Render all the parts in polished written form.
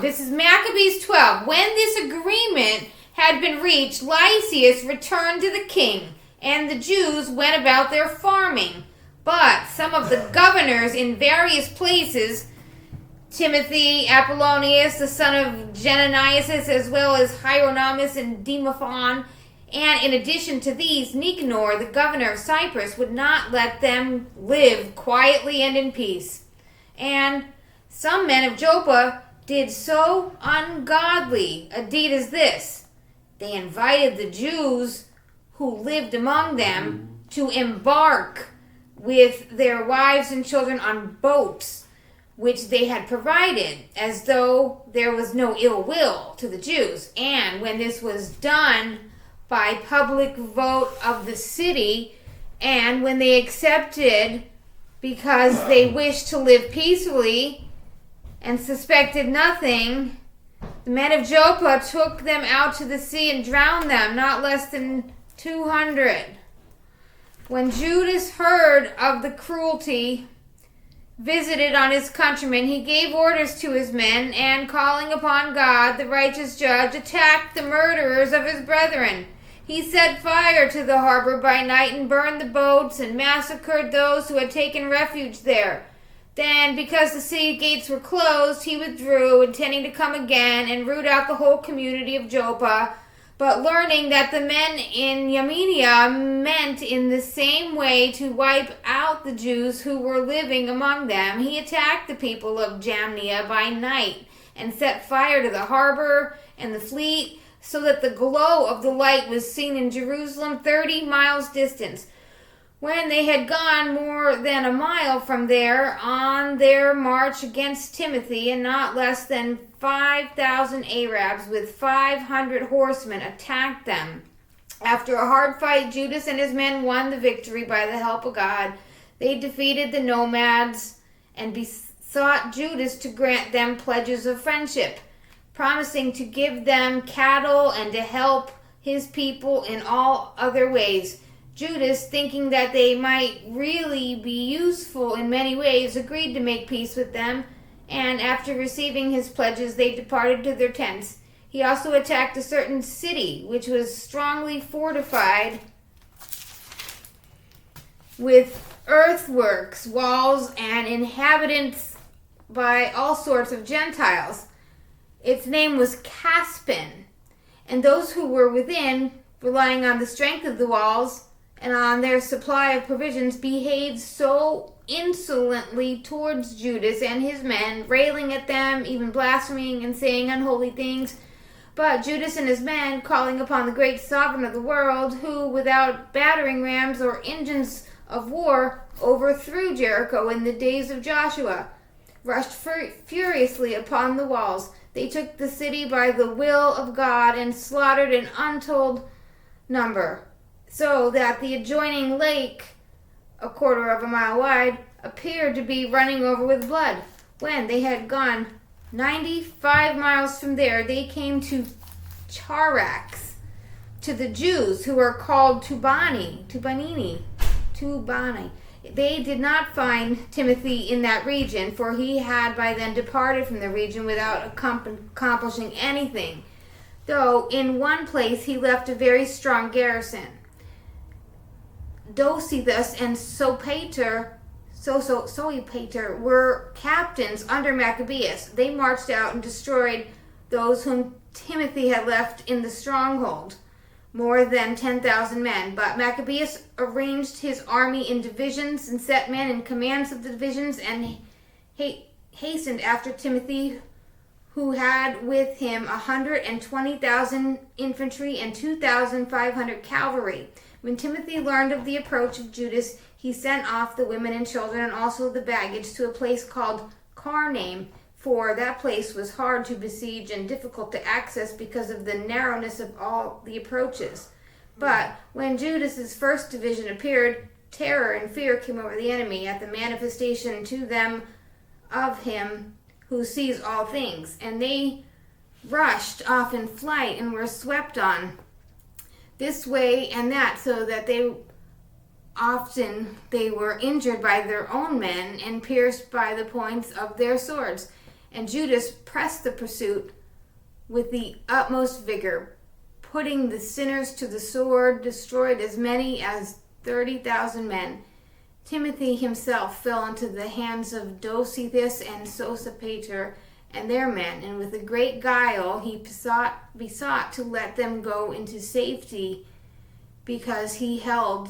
This is Maccabees 12. When this agreement had been reached, Lysias returned to the king, and the Jews went about their farming. But some of the governors in various places, Timothy, Apollonius, the son of Genonius, as well as Hieronymus and Demophon, and in addition to these, Nicanor, the governor of Cyprus, would not let them live quietly and in peace. And some men of Joppa did so ungodly a deed as this. They invited the Jews who lived among them to embark with their wives and children on boats which they had provided, as though there was no ill will to the Jews. And when this was done by public vote of the city, and when they accepted because they wished to live peacefully and suspected nothing, the men of Joppa took them out to the sea and drowned them, not less than 200. When Judas heard of the cruelty visited on his countrymen, he gave orders to his men, and calling upon God, the righteous judge, attacked the murderers of his brethren. He set fire to the harbor by night and burned the boats and massacred those who had taken refuge there. Then, because the city gates were closed, he withdrew, intending to come again and root out the whole community of Joppa. But learning that the men in Yamenia meant in the same way to wipe out the Jews who were living among them, he attacked the people of Jamnia by night and set fire to the harbor and the fleet, so that the glow of the light was seen in Jerusalem 30 miles distant. When they had gone more than a mile from there on their march against Timothy, and not less than 5,000 Arabs with 500 horsemen attacked them. After a hard fight, Judas and his men won the victory by the help of God. They defeated the nomads and besought Judas to grant them pledges of friendship, promising to give them cattle and to help his people in all other ways. Judas, thinking that they might really be useful in many ways, agreed to make peace with them, and after receiving his pledges, they departed to their tents. He also attacked a certain city, which was strongly fortified with earthworks, walls, and inhabitants by all sorts of Gentiles. Its name was Caspin, and those who were within, relying on the strength of the walls and on their supply of provisions, behaved so insolently towards Judas and his men, railing at them, even blaspheming and saying unholy things. But Judas and his men, calling upon the great sovereign of the world, who, without battering rams or engines of war, overthrew Jericho in the days of Joshua, rushed furiously upon the walls. They took the city by the will of God and slaughtered an untold number, so that the adjoining lake, a quarter of a mile wide, appeared to be running over with blood. When they had gone 95 miles from there, they came to Charaz, to the Jews who are called Toubaiani. They did not find Timothy in that region, for he had by then departed from the region without accomplishing anything, though in one place he left a very strong garrison. Dositheus and Sopater were captains under Maccabees. They marched out and destroyed those whom Timothy had left in the stronghold, more than 10,000 men. But Maccabees arranged his army in divisions and set men in commands of the divisions, and hastened after Timothy, who had with him 120,000 infantry and 2,500 cavalry. When Timothy learned of the approach of Judas, he sent off the women and children and also the baggage to a place called Carnaim, for that place was hard to besiege and difficult to access because of the narrowness of all the approaches. But when Judas's first division appeared, terror and fear came over the enemy at the manifestation to them of him who sees all things, and they rushed off in flight and were swept on this way and that, so that they were injured by their own men and pierced by the points of their swords. And Judas pressed the pursuit with the utmost vigor, putting the sinners to the sword, destroyed as many as 30,000 men. Timothy himself fell into the hands of Dositheus and Sosipater and their men, and with a great guile he besought to let them go into safety, because he held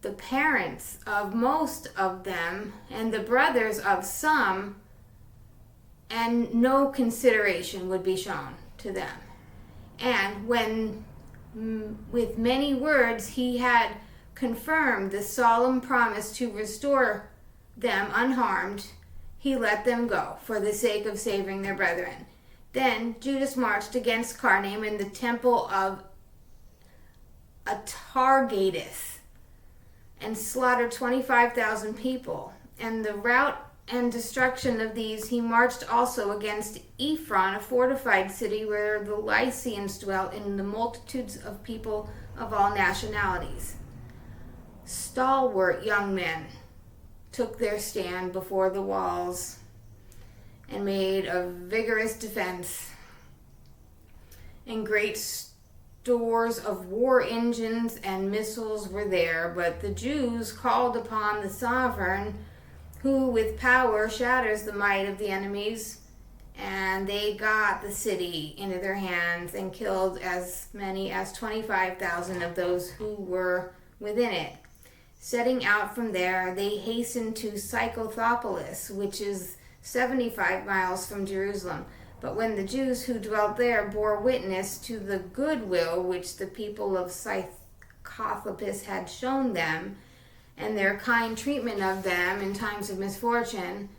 the parents of most of them and the brothers of some, and no consideration would be shown to them. And when with many words he had confirmed the solemn promise to restore them unharmed, he let them go for the sake of saving their brethren. Then Judas marched against Carnaim and the temple of Atargatis and slaughtered 25,000 people. And the rout and destruction of these he marched also against Ephron, a fortified city where the Lycians dwelt, in the multitudes of people of all nationalities. Stalwart young men took their stand before the walls and made a vigorous defense, and great stores of war engines and missiles were there. But the Jews called upon the sovereign, who with power shatters the might of the enemies, and they got the city into their hands and killed as many as 25,000 of those who were within it. Setting out from there, they hastened to Scythopolis, which is 75 miles from Jerusalem. But when the Jews who dwelt there bore witness to the goodwill which the people of Scythopolis had shown them, and their kind treatment of them in times of misfortune,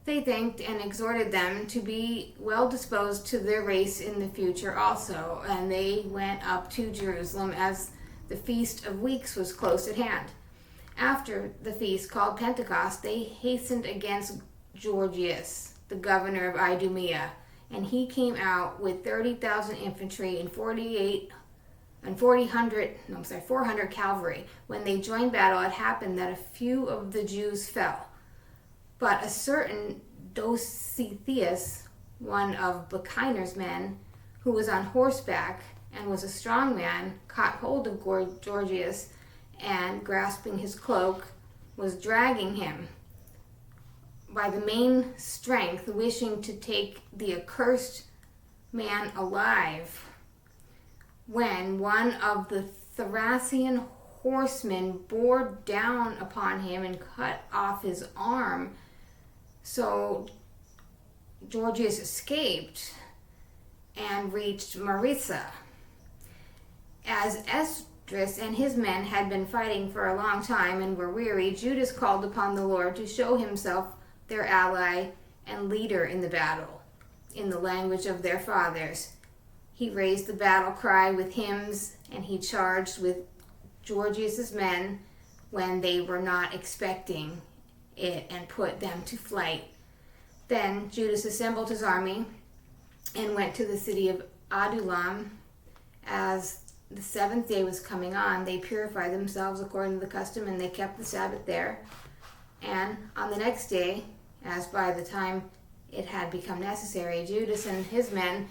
they thanked and exhorted them to be well disposed to their race in the future also. And they went up to Jerusalem as the Feast of Weeks was close at hand. After the feast, called Pentecost, they hastened against Gorgias, the governor of Idumea, and he came out with 30,000 infantry and 400 cavalry. When they joined battle, it happened that a few of the Jews fell. But a certain Dositheus, one of Bacchiner's men, who was on horseback and was a strong man, caught hold of Gorgias, and grasping his cloak, was dragging him by the main strength, wishing to take the accursed man alive, when one of the Thracian horsemen bore down upon him and cut off his arm. So Gorgias escaped and reached Marissa. As Esdras and his men had been fighting for a long time and were weary, Judas called upon the Lord to show himself their ally and leader in the battle, in the language of their fathers. He raised the battle cry with hymns, and he charged with Gorgias' men when they were not expecting it, and put them to flight. Then Judas assembled his army and went to the city of Adullam. As the seventh day was coming on, they purified themselves according to the custom, and they kept the Sabbath there. And on the next day, as by the time it had become necessary, Judas and his men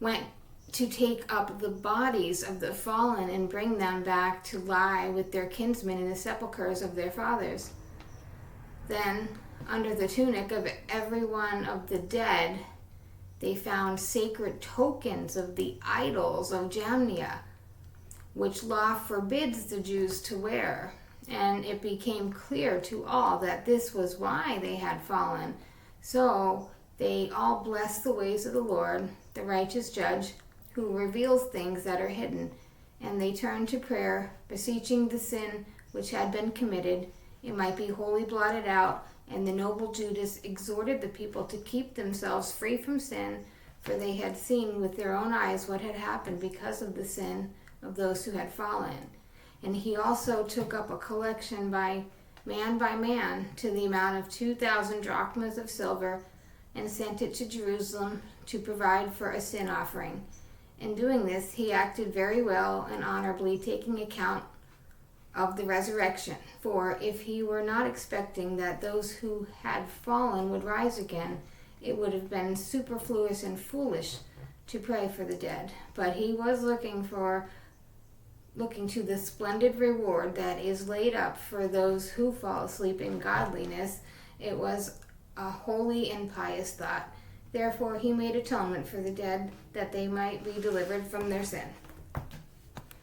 went to take up the bodies of the fallen and bring them back to lie with their kinsmen in the sepulchres of their fathers. Then, under the tunic of every one of the dead, they found sacred tokens of the idols of Jamnia, which law forbids the Jews to wear. And it became clear to all that this was why they had fallen. So they all blessed the ways of the Lord, the righteous judge, who reveals things that are hidden. And they turned to prayer, beseeching the sin which had been committed, it might be wholly blotted out. And the noble Judas exhorted the people to keep themselves free from sin, for they had seen with their own eyes what had happened because of the sin of those who had fallen. And he also took up a collection by man, to the amount of 2,000 drachmas of silver, and sent it to Jerusalem to provide for a sin offering. In doing this, he acted very well and honorably, taking account of the resurrection. For if he were not expecting that those who had fallen would rise again, it would have been superfluous and foolish to pray for the dead. But he was looking to the splendid reward that is laid up for those who fall asleep in godliness. It was a holy and pious thought. Therefore he made atonement for the dead, that they might be delivered from their sin.